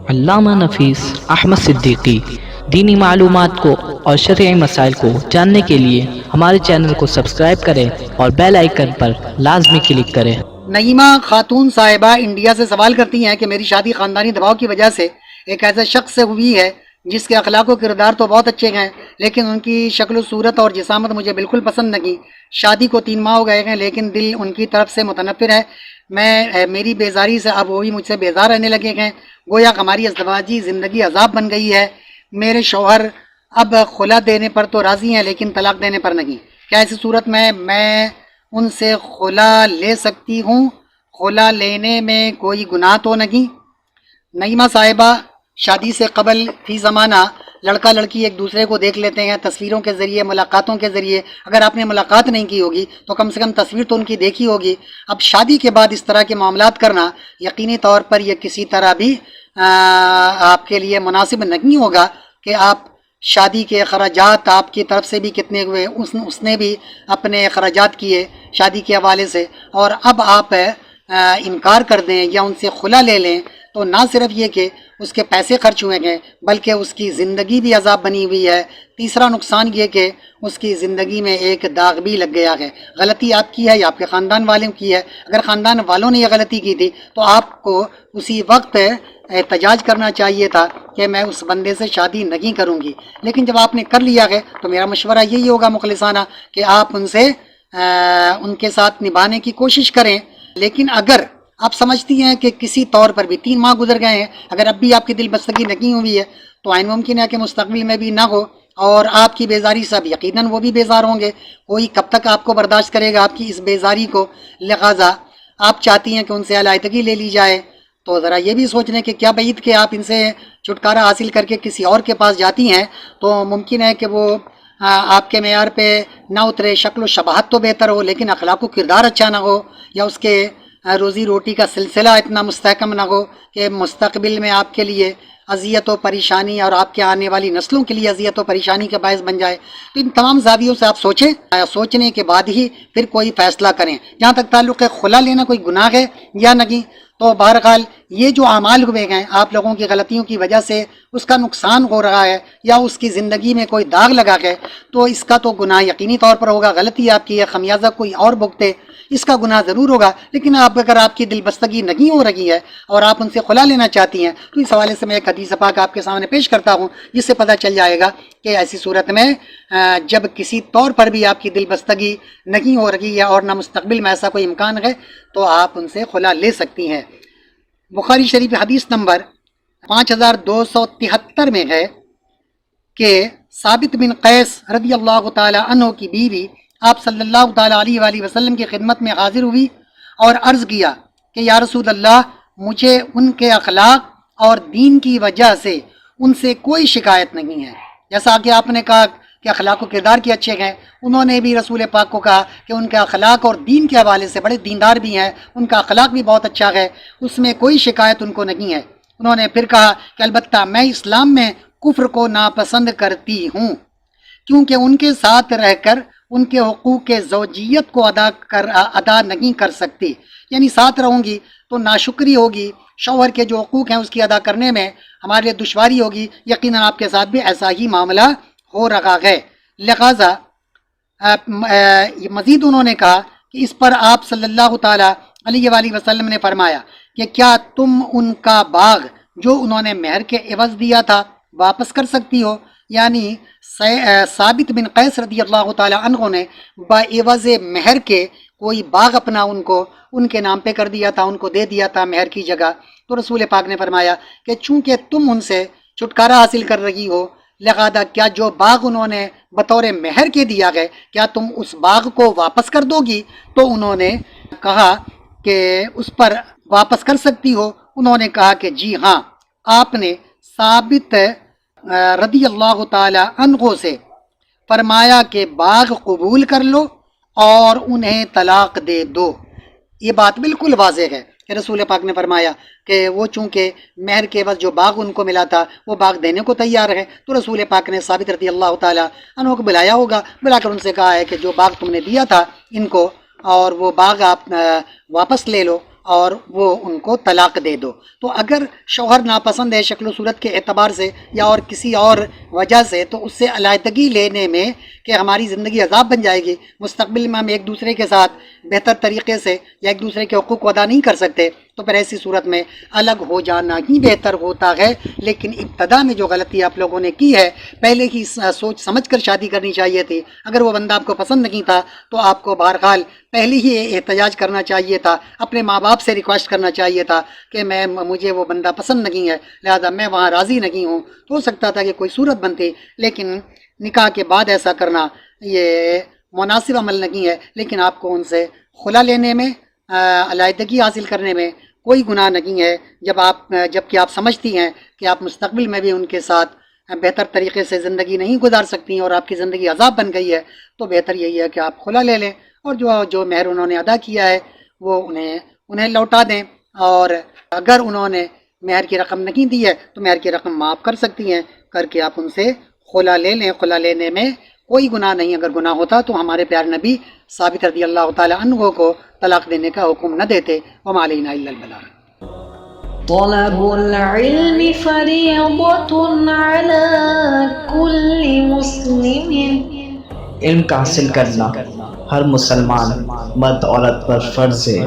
علامہ نفیس احمد صدیقی دینی معلومات کو اور شرعی مسائل کو جاننے کے لیے ہمارے چینل کو سبسکرائب کریں اور بیل آئیکن پر لازمی کلک کریں۔ نعیمہ خاتون صاحبہ انڈیا سے سوال کرتی ہیں کہ میری شادی خاندانی دباؤ کی وجہ سے ایک ایسے شخص سے ہوئی ہے جس کے اخلاق و کردار تو بہت اچھے ہیں، لیکن ان کی شکل و صورت اور جسامت مجھے بالکل پسند نہیں۔ شادی کو 3 ماہ ہو گئے ہیں لیکن دل ان کی طرف سے متنفر ہے۔ میری بیزاری سے اب وہ بھی مجھ سے بیزار رہنے لگے ہیں، گویا کہ ہماری ازدواجی زندگی عذاب بن گئی ہے۔ میرے شوہر اب خلا دینے پر تو راضی ہیں لیکن طلاق دینے پر نہیں۔ کیا ایسی صورت میں ان سے خلا لے سکتی ہوں؟ خلا لینے میں کوئی گناہ تو نہیں؟ نعیمہ صاحبہ، شادی سے قبل فی زمانہ لڑکا لڑکی ایک دوسرے کو دیکھ لیتے ہیں تصویروں کے ذریعے، ملاقاتوں کے ذریعے۔ اگر آپ نے ملاقات نہیں کی ہوگی تو کم سے کم تصویر تو ان کی دیکھی ہوگی۔ اب شادی کے بعد اس طرح کے معاملات کرنا یقینی طور پر یہ کسی طرح بھی آپ کے لیے مناسب نہیں ہوگا کہ آپ شادی کے اخراجات آپ کی طرف سے بھی کتنے ہوئے، اس نے بھی اپنے اخراجات کیے شادی کے حوالے سے، اور اب آپ انکار کر دیں یا ان سے خلا لے لیں تو نہ صرف یہ کہ اس کے پیسے خرچ ہوئے ہیں بلکہ اس کی زندگی بھی عذاب بنی ہوئی ہے۔ تیسرا نقصان یہ کہ اس کی زندگی میں ایک داغ بھی لگ گیا ہے۔ غلطی آپ کی ہے یا آپ کے خاندان والوں کی ہے؟ اگر خاندان والوں نے یہ غلطی کی تھی تو آپ کو اسی وقت احتجاج کرنا چاہیے تھا کہ میں اس بندے سے شادی نہیں کروں گی، لیکن جب آپ نے کر لیا ہے تو میرا مشورہ یہی ہوگا مخلصانہ کہ آپ ان کے ساتھ نبھانے کی کوشش کریں۔ لیکن اگر آپ سمجھتی ہیں کہ کسی طور پر بھی 3 ماہ گزر گئے ہیں، اگر اب بھی آپ کی دل بستگی نہیں ہوئی ہے تو عین ممکن ہے کہ مستقبل میں بھی نہ ہو، اور آپ کی بیزاری سے اب یقیناً وہ بھی بیزار ہوں گے۔ کوئی کب تک آپ کو برداشت کرے گا آپ کی اس بیزاری کو؟ لہذا آپ چاہتی ہیں کہ ان سے علیحدگی لے لی جائے تو ذرا یہ بھی سوچ لیں کہ کیا بعید کہ آپ ان سے چھٹکارا حاصل کر کے کسی اور کے پاس جاتی ہیں تو ممکن ہے کہ وہ آپ کے معیار پہ نہ اترے۔ شکل و شباہت تو بہتر ہو لیکن اخلاق و کردار اچھا نہ ہو، یا اس کے روزی روٹی کا سلسلہ اتنا مستحکم نہ ہو کہ مستقبل میں آپ کے لیے اذیت و پریشانی اور آپ کے آنے والی نسلوں کے لیے اذیت و پریشانی کا باعث بن جائے۔ تو ان تمام زاویوں سے آپ سوچیں، سوچنے کے بعد ہی پھر کوئی فیصلہ کریں۔ جہاں تک تعلق ہے خلا لینا کوئی گناہ ہے یا نہیں، تو بہرحال یہ جو اعمال ہوئے ہیں آپ لوگوں کی غلطیوں کی وجہ سے اس کا نقصان ہو رہا ہے یا اس کی زندگی میں کوئی داغ لگا ہے تو اس کا تو گناہ یقینی طور پر ہوگا۔ غلطی آپ کی ہے، خمیازہ کوئی اور بھگتے، اس کا گناہ ضرور ہوگا۔ لیکن اگر آپ کی دل بستگی نہیں ہو رہی ہے اور آپ ان سے خلا لینا چاہتی ہیں تو اس حوالے سے میں ایک حدیث پاک آپ کے سامنے پیش کرتا ہوں جس سے پتہ چل جائے گا کہ ایسی صورت میں جب کسی طور پر بھی آپ کی دل بستگی نہیں ہو رہی ہے اور نہ مستقبل میں ایسا کوئی امکان ہے تو آپ ان سے خلا لے سکتی ہیں۔ بخاری شریف حدیث نمبر 5273 میں ہے کہ ثابت بن قیس رضی اللہ تعالی عنہ کی بیوی آپ صلی اللہ تعالی علیہ وآلہ وسلم کی خدمت میں حاضر ہوئی اور عرض کیا کہ یا رسول اللہ، مجھے ان کے اخلاق اور دین کی وجہ سے ان سے کوئی شکایت نہیں ہے۔ جیسا کہ آپ نے کہا کہ اخلاق و کردار کے اچھے ہیں، انہوں نے بھی رسول پاک کو کہا کہ ان کے اخلاق اور دین کے حوالے سے بڑے دیندار بھی ہیں، ان کا اخلاق بھی بہت اچھا ہے، اس میں کوئی شکایت ان کو نہیں ہے۔ انہوں نے پھر کہا کہ البتہ میں اسلام میں کفر کو ناپسند کرتی ہوں، کیونکہ ان کے ساتھ رہ کر ان کے حقوق کے زوجیت کو ادا نہیں کر سکتی، یعنی ساتھ رہوں گی تو ناشکری ہوگی، شوہر کے جو حقوق ہیں اس کی ادا کرنے میں ہمارے لیے دشواری ہوگی۔ یقیناً آپ کے ساتھ بھی ایسا ہی معاملہ ہو رہا ہے۔ لہذا مزید انہوں نے کہا کہ اس پر آپ صلی اللہ تعالی علیہ وآلہ وسلم نے فرمایا کہ کیا تم ان کا باغ جو انہوں نے مہر کے عوض دیا تھا واپس کر سکتی ہو؟ یعنی ثابت بن قیس رضی اللہ تعالی عنہ نے بعوض مہر کے کوئی باغ اپنا ان کے نام پہ کر دیا تھا، ان کو دے دیا تھا مہر کی جگہ۔ تو رسول پاک نے فرمایا کہ چونکہ تم ان سے چھٹکارا حاصل کر رہی ہو، لہذا کیا جو باغ انہوں نے بطور مہر کے دیا ہے کیا تم اس باغ کو واپس کر دو گی؟ تو انہوں نے کہا کہ اس پر واپس کر سکتی ہو؟ انہوں نے کہا کہ جی ہاں۔ آپ نے ثابت رضی اللہ تعالی عنہ سے فرمایا کہ باغ قبول کر لو اور انہیں طلاق دے دو۔ یہ بات بالکل واضح ہے کہ رسول پاک نے فرمایا کہ وہ چونکہ مہر کے عوض جو باغ ان کو ملا تھا وہ باغ دینے کو تیار ہے، تو رسول پاک نے ثابت رضی اللہ تعالیٰ عنہ کو بلایا ہوگا، بلا کر ان سے کہا ہے کہ جو باغ تم نے دیا تھا ان کو، اور وہ باغ آپ واپس لے لو اور وہ ان کو طلاق دے دو۔ تو اگر شوہر ناپسند ہے شکل و صورت کے اعتبار سے یا اور کسی اور وجہ سے، تو اس سے علیحدگی لینے میں کہ ہماری زندگی عذاب بن جائے گی، مستقبل میں ہم ایک دوسرے کے ساتھ بہتر طریقے سے یا ایک دوسرے کے حقوق کو ادا نہیں کر سکتے، تو پھر ایسی صورت میں الگ ہو جانا ہی بہتر ہوتا ہے۔ لیکن ابتدا میں جو غلطی آپ لوگوں نے کی ہے، پہلے ہی سوچ سمجھ کر شادی کرنی چاہیے تھی۔ اگر وہ بندہ آپ کو پسند نہیں تھا تو آپ کو بہرحال پہلے ہی احتجاج کرنا چاہیے تھا، اپنے ماں باپ سے ریکویسٹ کرنا چاہیے تھا کہ مجھے وہ بندہ پسند نہیں ہے، لہذا میں وہاں راضی نہیں ہوں۔ تو ہو سکتا تھا کہ کوئی صورت بنتی، لیکن نکاح کے بعد ایسا کرنا یہ مناسب عمل نہیں ہے۔ لیکن آپ کو ان سے خلا لینے میں، علیحدگی حاصل کرنے میں کوئی گناہ نہیں ہے، جب کہ آپ سمجھتی ہیں کہ آپ مستقبل میں بھی ان کے ساتھ بہتر طریقے سے زندگی نہیں گزار سکتی ہیں اور آپ کی زندگی عذاب بن گئی ہے، تو بہتر یہی ہے کہ آپ خلا لے لیں اور جو مہر انہوں نے ادا کیا ہے وہ انہیں لوٹا دیں۔ اور اگر انہوں نے مہر کی رقم نہیں دی ہے تو مہر کی رقم معاف کر سکتی ہیں، کر کے آپ ان سے خلا لے لیں۔ خلا لینے میں کوئی گناہ نہیں، اگر گناہ ہوتا تو ہمارے پیارے نبی ثابت رضی اللہ تعالی عنہ کو طلاق دینے کا حکم نہ دیتے۔ وما علینا الا البلاغ۔ طلب العلم فریضۃ علی کل مسلم، علم کا حاصل کرنا ہر مسلمان مرد عورت پر فرض ہے۔